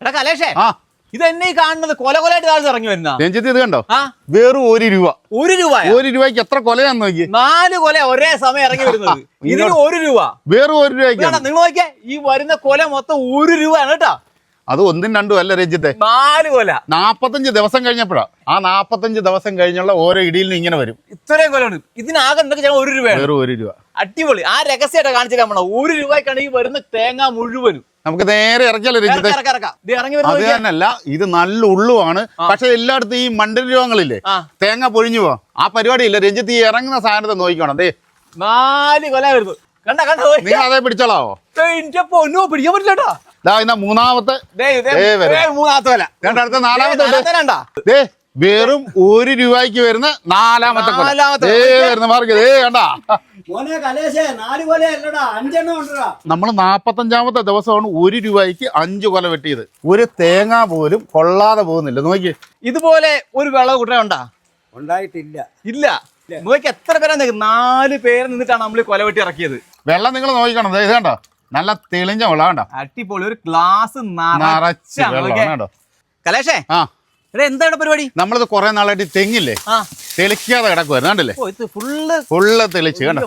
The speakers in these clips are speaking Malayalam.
എടാ കലേഷേ, ഇതെന്നെ കാണുന്നത് കൊലകൊലായിട്ട് താഴ്ച ഇറങ്ങി വരുന്ന രഞ്ജിത്ത് ഇത് കണ്ടോ? വെറും ₹1. ₹1 എത്ര കൊലയാന്ന് നോക്കി. 4 കൊല ഒരേ സമയം ഇറങ്ങി വരുന്നത്. ഇതിന് ₹1. വെറും ₹1. നിങ്ങൾ നോക്കിയാ ഈ വരുന്ന കൊല മൊത്തം ₹1 കേട്ടാ. അത് 1ഉം 2ഉം അല്ല രഞ്ജിത്തെ, 4 കൊല 45 ദിവസം കഴിഞ്ഞപ്പോഴാ. ആ 45 ദിവസം കഴിഞ്ഞുള്ള ഓരോ ഇടിയിൽ നിന്ന് ഇങ്ങനെ വരും. ഇത്രയും കൊലയുണ്ട്. ഇതിനാകെ എന്തൊക്കെ ₹1. വെറും ₹1. അടിപൊളി. ആ രഹസ്യമായിട്ട് കാണിച്ചു തരാൻ ₹1 ഈ വരുന്ന തേങ്ങ മുഴുവനും. നമുക്ക് നേരെ ഇറക്കിയാലോ രഞ്ജിത്തെ? അത് തന്നെയല്ല, ഇത് നല്ല ഉള്ളുവാണ്. പക്ഷെ എല്ലായിടത്തും ഈ മണ്ടൽ രോഗങ്ങളില്ലേ, തേങ്ങ പൊഴിഞ്ഞു പോവാ. ആ പരിപാടി ഇല്ല രഞ്ജിത്ത്. ഈ ഇറങ്ങുന്ന സാധനത്തെ നോക്കിക്കോണം. 4 കൊല വരുന്നു. നിങ്ങൾ അതേ പിടിച്ചോളാവോ? പൊന്നോ പിടിക്കാൻ പറ്റില്ലട്ടാ. മൂന്നാമത്തെ കൊല. അടുത്ത 4ാമത്തെ വെറും ₹1 വരുന്ന 4ാമത്തെ വരുന്ന മാർക്ക്. കണ്ടാ, നമ്മൾ 45ാമത്തെ ദിവസമാണ് ₹1 5 കൊല വെട്ടിയത്. ഒരു തേങ്ങ പോലും കൊള്ളാതെ പോകുന്നില്ല. നോക്കി, ഇതുപോലെ ഒരു വിളവ് കൂട്ടണ്ടാ ഉണ്ടായിട്ടില്ല. ഇല്ല. നോക്കി എത്ര പേരാ? 4 പേര് നിന്നിട്ടാണ് നമ്മൾ കൊല വെട്ടി ഇറക്കിയത്. വെള്ളം നിങ്ങൾ നോക്കണം. ഇത് കണ്ടോ, നല്ല തെളിഞ്ഞ വെള്ളം കണ്ടോ, അടിപൊളി. ഒരു ഗ്ലാസ് നിറച്ച് വെള്ളം കണ്ടോ. കലേഷേ, എന്താണ് പരിപാടി? നമ്മളിത് കുറെ നാളായിട്ട് തെങ്ങില്ലേ തെളിക്കാതെ കിടക്കുവായിരുന്നു. കണ്ടില്ലേ, ഫുള്ള് തെളിച്ച് കണ്ടോ.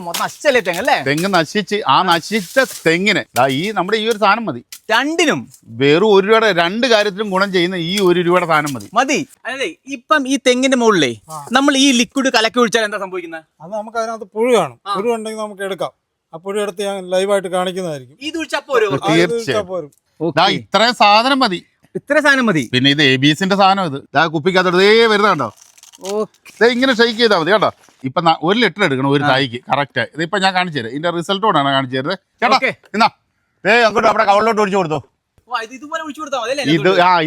തെങ്ങ് നശിച്ച് ആ നശിച്ച തെങ്ങിന് ഈ നമ്മുടെ ഈ ഒരു സാധനം മതി. രണ്ടിനും വെറും ₹1 രണ്ട് കാര്യത്തിലും ഗുണം ചെയ്യുന്ന ഈ ₹1 സാധനം മതി. അതെ, ഇപ്പം ഈ തെങ്ങിന്റെ മുകളിലേ നമ്മൾ ഈ ലിക്വിഡ് കലക്കി ഒഴിച്ചാൽ എന്താ സംഭവിക്കുന്നത്? അത് നമുക്ക് അതിനകത്ത് പുഴു കാണും. പുഴു ഉണ്ടെങ്കിൽ നമുക്ക് എടുക്കാം. ആ പുഴു എടുത്ത് ഞാൻ ലൈവായിട്ട് കാണിക്കുന്നതായിരിക്കും. ഇത് തീർച്ചയായും ഇത്രയും സാധനം മതി. ഇത്ര സാധനം മതി. പിന്നെ ഇത് ABSന്റെ സാധനം. ഇത് കുപ്പിക്കകത്തോട്ട് വരുന്ന കണ്ടോ. ഇങ്ങനെ ഷെയ്ക്ക് ചെയ്താൽ മതി കേട്ടോ. ഇപ്പൊ 1 ലിറ്റർ എടുക്കണം ഒരു തൈക്ക് കറക്റ്റ്. ഇതിപ്പോ ഞാൻ കാണിച്ചു തരാം. ഇതിന്റെ റിസൾട്ടോടാണ് കാണിച്ചു തരുന്നത് ചേട്ടാ. എന്നാ അങ്ങോട്ട് നമ്മുടെ കവളിലോട്ട് ഒഴിച്ചു കൊടുത്തോ.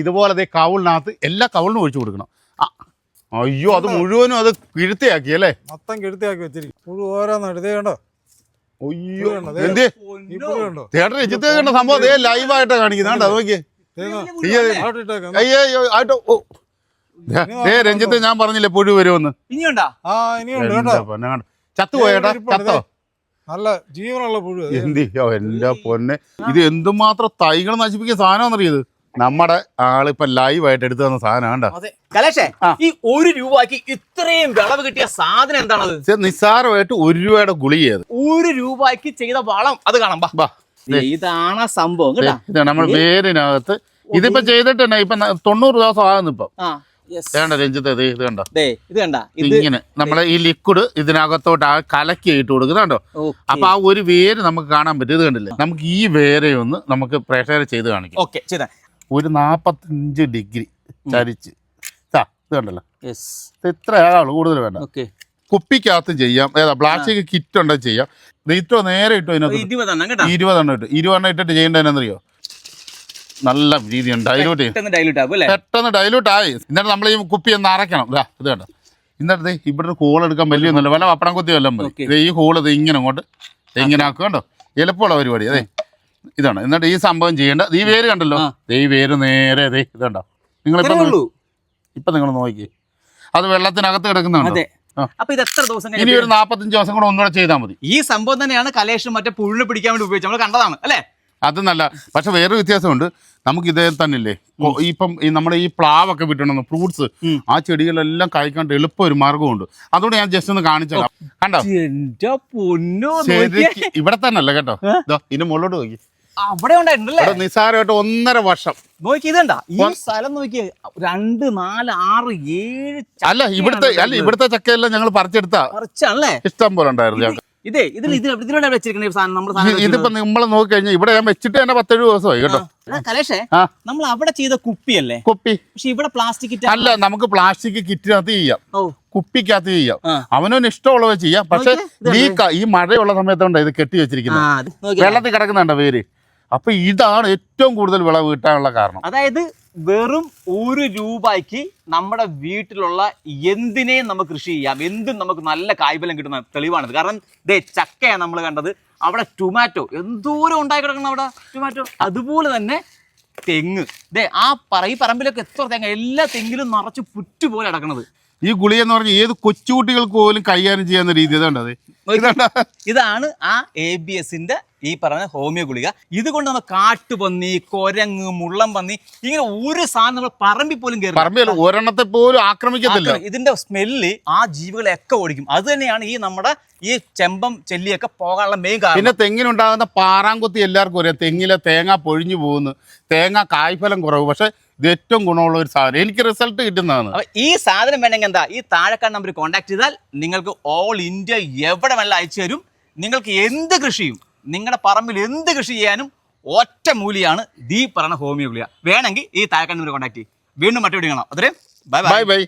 ഇതുപോലെ കവളിനകത്ത് എല്ലാ കവളിനും ഒഴിച്ചു കൊടുക്കണം. അയ്യോ, അത് മുഴുവനും അത് കിഴുത്തയാക്കി അല്ലേ? മൊത്തം കിഴുത്തയാക്കി വെച്ചിരിക്കും. പുഴു ഓരോന്ന് ഇതേ കണ്ടോ. അയ്യോ, എന്തേ ചേട്ടൻ രഞ്ജിത്ത് കണ്ട സംഭവം ലൈവായിട്ടാ കാണിക്കുന്നത്. നോക്കിയേ രഞ്ജിത്ത്, ഞാൻ പറഞ്ഞില്ലേ പുഴു വരുമെന്ന്. ചത്തുപോയേട്ടാ, ചത്തോ? നല്ല ജീവനുള്ള പുഴു. എന്തിയോ എന്റെ പൊന്നെ, ഇത് എന്തുമാത്രം തൈകൾ നശിപ്പിക്കുന്ന സാധനമാണെന്നറിയത്. നമ്മുടെ ആളിപ്പൊ ലൈവായിട്ട് എടുത്തു തന്ന സാധനം. കലേഷേ, ഈ ₹1 ഇത്രയും വിളവ് കിട്ടിയ സാധനം എന്താണത്? നിസ്സാരമായിട്ട് ₹1 ഗുളികയത്. ₹1 ചെയ്ത വളം അത് കാണാം. ഇതാണ് സംഭവം. ഇതാണ് നമ്മുടെ വേരിനകത്ത്. ഇതിപ്പോ ചെയ്തിട്ട് ഇപ്പൊ 90 ദിവസം ആകുന്നു. ഇപ്പൊ രഞ്ജിത്ത് ഇത് കണ്ടോ, ഇത് കണ്ട ഇങ്ങനെ നമ്മള് ഈ ലിക്വിഡ് ഇതിനകത്തോട്ട് കലക്കി ഇട്ട് കൊടുക്കുന്നുണ്ടോ. അപ്പൊ ആ ഒരു വേര് നമുക്ക് കാണാൻ പറ്റും. ഇത് കണ്ടില്ലേ, നമുക്ക് ഈ വേരെ ഒന്ന് നമുക്ക് പ്രഷർ ചെയ്ത് കാണിക്കാം. ഒരു 45 ഡിഗ്രി ചരിച്ച് ഇത് കണ്ടല്ലോ. ഇത്ര ആള് കൂടുതൽ വേണ്ട. കുപ്പിക്കകത്ത് ചെയ്യാം. പ്ലാസ്റ്റിക് കിറ്റ് ഉണ്ടെങ്കിൽ ചെയ്യാം. ഇട്ടോ നേരെ ഇട്ടോ ഇതിനകത്ത് 20 എണ്ണം ഇട്ടു. 20 എണ്ണം ഇട്ടിട്ട് ചെയ്യേണ്ടതെന്നറിയോ, നല്ല രീതിയാണ് പെട്ടെന്ന് ഡൈലൂട്ട് ആയി. എന്നിട്ട് നമ്മൾ ഈ കുപ്പി ഒന്ന് അരയ്ക്കണം. ഇത് കണ്ടോ, എന്നിട്ട് ഇവിടെ ഹോൾ എടുക്കാൻ വലിയൊന്നുമില്ല. വല്ല പപ്പടം കുത്തി വല്ലതും മതി. ഈ ഹോൾ ഇത് ഇങ്ങനെ അങ്ങോട്ട് ഇങ്ങനെ ആക്കുക. കണ്ടോ, എളുപ്പമുള്ള പരിപാടി. ഇതാണ്. എന്നിട്ട് ഈ സംഭവം ചെയ്യേണ്ട. ഈ വേര് കണ്ടല്ലോ, ഈ വേര് നേരെ ഇത് കണ്ടോ. ഇപ്പൊ നിങ്ങൾ നോക്കി, അത് വെള്ളത്തിനകത്ത് കിടക്കുന്നുണ്ട്. ഇനി ഒരു 45 ദിവസം കൂടെ ഒന്നുകൂടെ ചെയ്താൽ മതി. ഈ സംഭവം തന്നെയാണ് കലേഷ് മറ്റേ പുഴുവിനെ പിടിക്കാൻ വേണ്ടി ഉപയോഗിച്ചത്. നമ്മൾ കണ്ടതാണ് അല്ലേ? അത് നല്ല. പക്ഷെ വേറെ വ്യത്യാസമുണ്ട്. നമുക്ക് ഇതേ തന്നെയല്ലേ ഇപ്പം നമ്മുടെ ഈ പ്ലാവൊക്കെ വിട്ടുണ്ടെന്ന് ഫ്രൂട്ട്സ്, ആ ചെടികളെല്ലാം കഴിക്കാണ്ട് എളുപ്പം ഒരു മാർഗമുണ്ട്. അതുകൊണ്ട് ഞാൻ ജസ്റ്റ് ഒന്ന് കാണിച്ചാൽ കണ്ടോ. ഇവിടെ തന്നെ അല്ല കേട്ടോ, ഇതിന്റെ മുകളിലോട്ട് നോക്കി. അവിടെ ഉണ്ടായിട്ടുണ്ടല്ലേ നിസ്സാരമായിട്ട് 1.5 വർഷം നോക്കി. ഇതണ്ട ഈ സ്ഥലം നോക്കിയേ, 2, 4, 6, 7. അല്ല ഇവിടുത്തെ ചക്കയെല്ലാം ഞങ്ങൾ പറിച്ചെടുത്താണല്ലേ. ഇഷ്ടം പോലെ ഉണ്ടായിരുന്നു. ഇതിപ്പോ നമ്മൾ നോക്കി കഴിഞ്ഞാൽ ഇവിടെ ഞാൻ വെച്ചിട്ട് തന്നെ 10-7 ദിവസമായി കേട്ടോ. കലേഷേ, നമ്മൾ അവിടെ ചെയ്ത കുപ്പിയല്ലേ കുപ്പി. പക്ഷെ ഇവിടെ പ്ലാസ്റ്റിക് അല്ല, നമുക്ക് പ്ലാസ്റ്റിക് കിറ്റിനകത്ത് ചെയ്യാം, കുപ്പിക്കകത്ത് ചെയ്യാം. അവനവന് ഇഷ്ടമുള്ളത് ചെയ്യാം. പക്ഷെ ഈ മഴയുള്ള സമയത്തുണ്ട് ഇത് കെട്ടി വെച്ചിരിക്കുന്നത്. വെള്ളത്തിൽ കിടക്കുന്നുണ്ടോ വേര്. അപ്പൊ ഇതാണ് ഏറ്റവും കൂടുതൽ വിളവ് കിട്ടാനുള്ള കാരണം. അതായത് വെറും ₹1 നമ്മുടെ വീട്ടിലുള്ള എന്തിനേയും നമുക്ക് കൃഷി ചെയ്യാം. എന്തും നമുക്ക് നല്ല കായ്ഫലം കിട്ടുന്ന തെളിവാണിത്. കാരണം ചക്കയാണ് നമ്മൾ കണ്ടത്. അവിടെ ടൊമാറ്റോ എന്തോരം ഉണ്ടായി കിടക്കണം. അവിടെ ടൊമാറ്റോ, അതുപോലെ തന്നെ തെങ്ങ്. ഈ പറമ്പിലൊക്കെ എത്ര തെങ്ങ്, എല്ലാ തെങ്ങിലും നിറച്ച് പുറ്റുപോലെ കിടക്കണത്. ഈ ഗുളിക എന്ന് പറഞ്ഞാൽ ഏത് കൊച്ചുകുട്ടികൾക്ക് പോലും കൈകാര്യം ചെയ്യാവുന്ന രീതി. ഇതാണ് ആ ABSന്റെ ഈ പറഞ്ഞ ഹോമിയോ ഗുളിക. ഇതുകൊണ്ട് നമ്മൾ കാട്ടുപന്നി, കൊരങ്ങ്, മുള്ളം പന്നി ഇങ്ങനെ ഒരു സാധനം നമ്മൾ പറമ്പിൽ പോലും കയറി ഒരെണ്ണത്തെ പോലും ആക്രമിക്കത്തില്ല. ഇതിന്റെ സ്മെല്ല് ആ ജീവികളെയൊക്കെ ഓടിക്കും. അത് തന്നെയാണ് ഈ നമ്മുടെ ഈ ചെമ്പം ചെല്ലിയൊക്കെ പോകാനുള്ള മെയിൻ കാരണം. പിന്നെ തെങ്ങിനുണ്ടാകുന്ന പാറാങ്കൊത്തി എല്ലാവർക്കും അറിയാം. തെങ്ങിലെ തേങ്ങ പൊഴിഞ്ഞു പോകുന്നു, തേങ്ങ കായ്ഫലം കുറവ്. പക്ഷെ ഇത് ഏറ്റവും ഗുണമുള്ള ഒരു സാധനം, എനിക്ക് റിസൾട്ട് കിട്ടുന്നതാണ്. അപ്പൊ ഈ സാധനം വേണമെങ്കിൽ എന്താ, ഈ താഴെക്കാട് നമ്പർ കോൺടാക്ട് ചെയ്താൽ നിങ്ങൾക്ക് ഓൾ ഇന്ത്യ എവിടെ വേണമെങ്കിലും അയച്ചു തരും. നിങ്ങൾക്ക് എന്ത് കൃഷിയും, നിങ്ങളുടെ പറമ്പിൽ എന്ത് കൃഷി ചെയ്യാനും ഒറ്റ മൂലിയാണ് ഈ പറഞ്ഞ ഹോമിയോ ഗുളിക. വേണമെങ്കിൽ ഈ താഴെക്കാട് നമ്പർ കോൺടാക്ട് ചെയ്യും. വീണ്ടും മറ്റു കാണാം. അത്രയും ബൈ ബൈ.